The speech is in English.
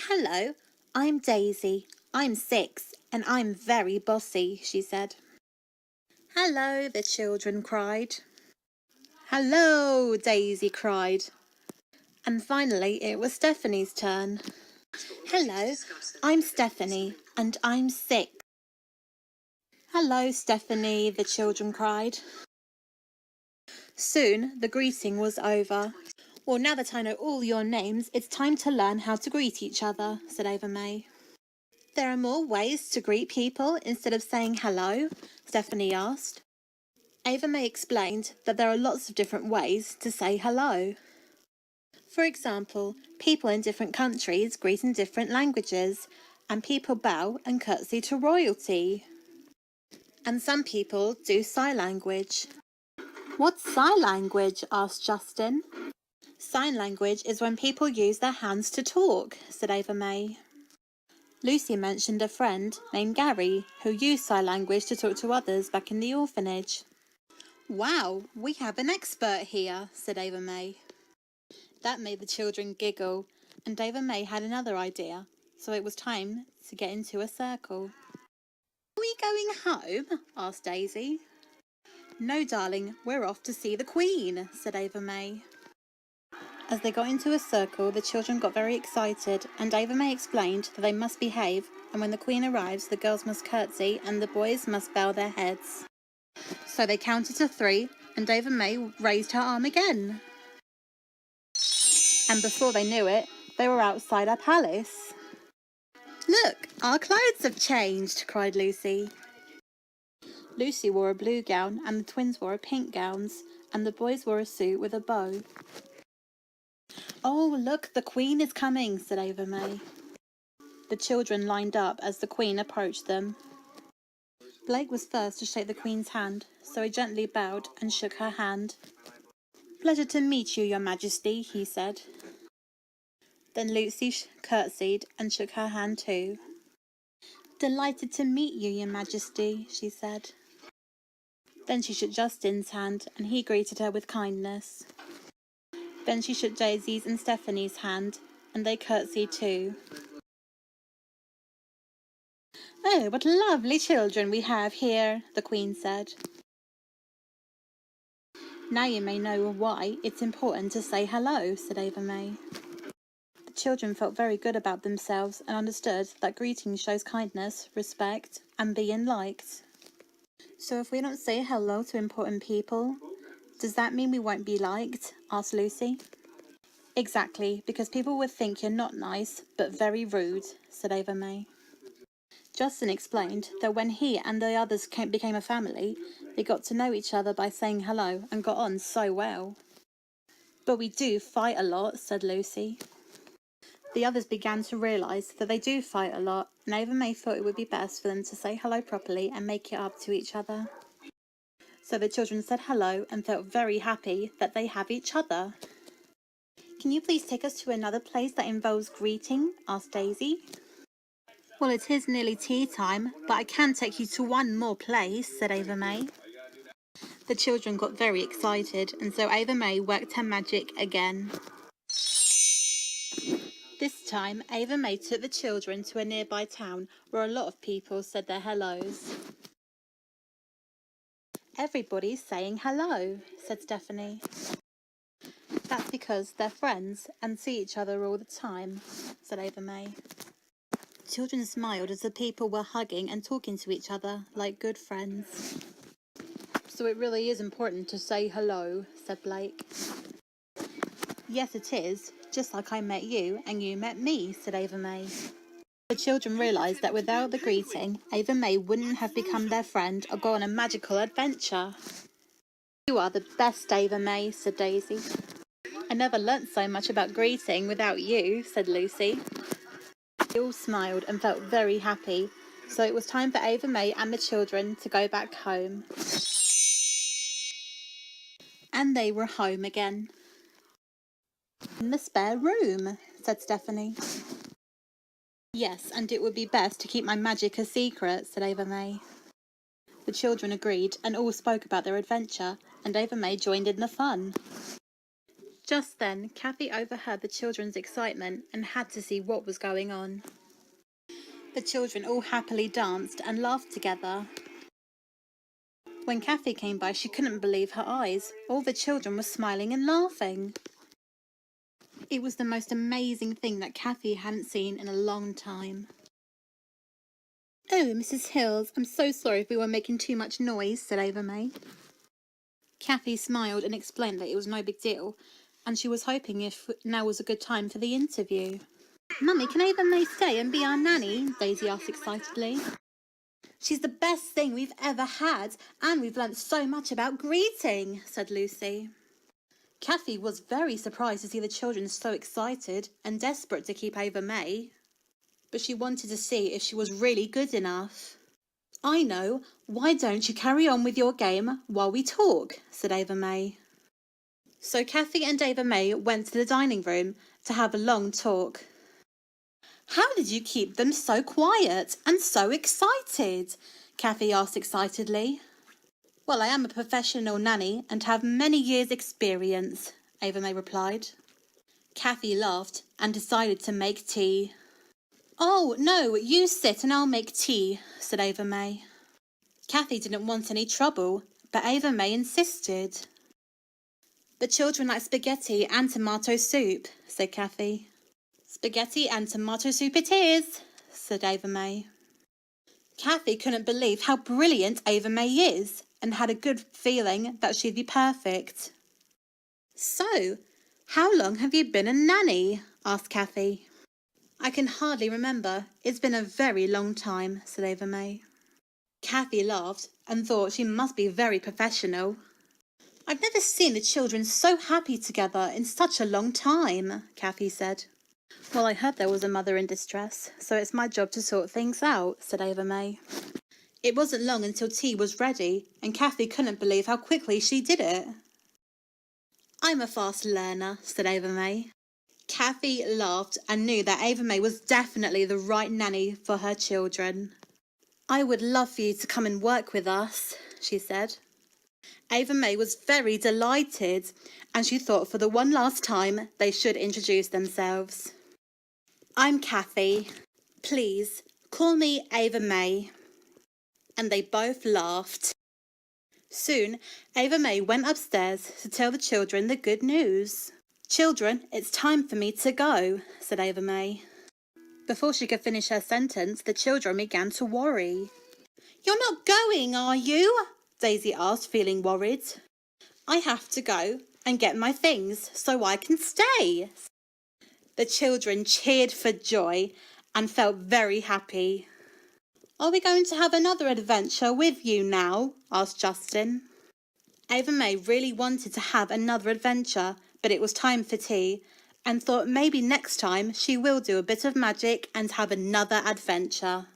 Hello, I'm Daisy. I'm 6 and I'm very bossy, she said. Hello, the children cried. Hello, Daisy cried. And finally it was Stephanie's turn. Hello, I'm Stephanie and I'm 6. Hello, Stephanie, the children cried. Soon the greeting was over. Well, now that I know all your names, it's time to learn how to greet each other, said Ava May. There are more ways to greet people instead of saying hello, Stephanie asked. Ava May explained that there are lots of different ways to say hello. For example, people in different countries greet in different languages, and people bow and curtsy to royalty. And some people do sign language. What's sign language? Asked Justin. Sign language is when people use their hands to talk, said Ava May. Lucy mentioned a friend named Gary who used sign language to talk to others back in the orphanage. Wow, we have an expert here, said Ava May. That made the children giggle, and Ava May had another idea, so it was time to get into a circle. Are we going home? Asked Daisy. No, darling, we're off to see the Queen, said Ava May. As they got into a circle, the children got very excited, and Ava May explained that they must behave, and when the Queen arrives, the girls must curtsy and the boys must bow their heads. So they counted to 3, and Ava May raised her arm again. And before they knew it, they were outside our palace. Look, our clothes have changed, cried Lucy. Lucy wore a blue gown, and the twins wore pink gowns, and the boys wore a suit with a bow. Oh, look, the Queen is coming, said Ava May. The children lined up as the Queen approached them. Blake was first to shake the Queen's hand, so he gently bowed and shook her hand. Pleasure to meet you, Your Majesty, he said. Then Lucy curtsied and shook her hand too. Delighted to meet you, Your Majesty, she said. Then she shook Justin's hand and he greeted her with kindness. Then she shook Daisy's and Stephanie's hand and they curtsied too. Oh, what lovely children we have here, the Queen said. Now you may know why it's important to say hello, said Ava May. The children felt very good about themselves and understood that greeting shows kindness, respect, and being liked. So if we don't say hello to important people, does that mean we won't be liked? Asked Lucy. Exactly, because people would think you're not nice, but very rude, said Ava May. Justin explained that when he and the others became a family, they got to know each other by saying hello and got on so well. But we do fight a lot, said Lucy. The others began to realise that they do fight a lot, and Ava May thought it would be best for them to say hello properly and make it up to each other. So the children said hello and felt very happy that they have each other. Can you please take us to another place that involves greeting? Asked Daisy. Well, it is nearly tea time, but I can take you to one more place, said Ava May. The children got very excited, and so Ava May worked her magic again. This time, Ava May took the children to a nearby town where a lot of people said their hellos. Everybody's saying hello, said Stephanie. That's because they're friends and see each other all the time, said Ava May. Children smiled as the people were hugging and talking to each other like good friends. So it really is important to say hello, said Blake. Yes, it is, just like I met you and you met me, said Ava May. The children realised that without the greeting, Ava May wouldn't have become their friend or gone on a magical adventure. You are the best, Ava May, said Daisy. I never learnt so much about greeting without you, said Lucy. They all smiled and felt very happy, so it was time for Ava May and the children to go back home. And they were home again. In the spare room, said Stephanie. Yes, and it would be best to keep my magic a secret, said Ava May. The children agreed and all spoke about their adventure, and Ava May joined in the fun. Just then, Kathy overheard the children's excitement and had to see what was going on. The children all happily danced and laughed together. When Kathy came by, she couldn't believe her eyes. All the children were smiling and laughing. It was the most amazing thing that Kathy hadn't seen in a long time. "Oh, Mrs. Hills, I'm so sorry if we were making too much noise," said Ava May. Kathy smiled and explained that it was no big deal, and she was hoping if now was a good time for the interview. "Mummy, can Ava May stay and be our nanny?" Daisy asked excitedly. "She's the best thing we've ever had, and we've learnt so much about greeting," said Lucy. Kathy was very surprised to see the children so excited and desperate to keep Ava May, but she wanted to see if she was really good enough. "I know. Why don't you carry on with your game while we talk?" said Ava May. So Kathy and Ava May went to the dining room to have a long talk. "How did you keep them so quiet and so excited?" Kathy asked excitedly. "Well, I am a professional nanny and have many years' experience," Ava May replied. Kathy laughed and decided to make tea. "Oh, no, you sit and I'll make tea," said Ava May. Kathy didn't want any trouble, but Ava May insisted. "The children like spaghetti and tomato soup," said Kathy. "Spaghetti and tomato soup it is," said Ava May. Kathy couldn't believe how brilliant Ava May is and had a good feeling that she'd be perfect. "So, how long have you been a nanny?" asked Kathy. "I can hardly remember. It's been a very long time," said Ava May. Kathy laughed and thought she must be very professional. "I've never seen the children so happy together in such a long time," Kathy said. "Well, I heard there was a mother in distress, so it's my job to sort things out," said Ava May. It wasn't long until tea was ready, and Kathy couldn't believe how quickly she did it. "I'm a fast learner," said Ava May. Kathy laughed and knew that Ava May was definitely the right nanny for her children. "I would love for you to come and work with us," she said. Ava May was very delighted, and she thought for the one last time they should introduce themselves. "I'm Kathy. Please, call me Ava May." And they both laughed. Soon, Ava May went upstairs to tell the children the good news. "Children, it's time for me to go," said Ava May. Before she could finish her sentence, the children began to worry. "You're not going, are you?" Daisy asked, feeling worried. "I have to go and get my things so I can stay." The children cheered for joy and felt very happy. "Are we going to have another adventure with you now?" asked Justin. Ava May really wanted to have another adventure, but it was time for tea, and thought maybe next time she will do a bit of magic and have another adventure.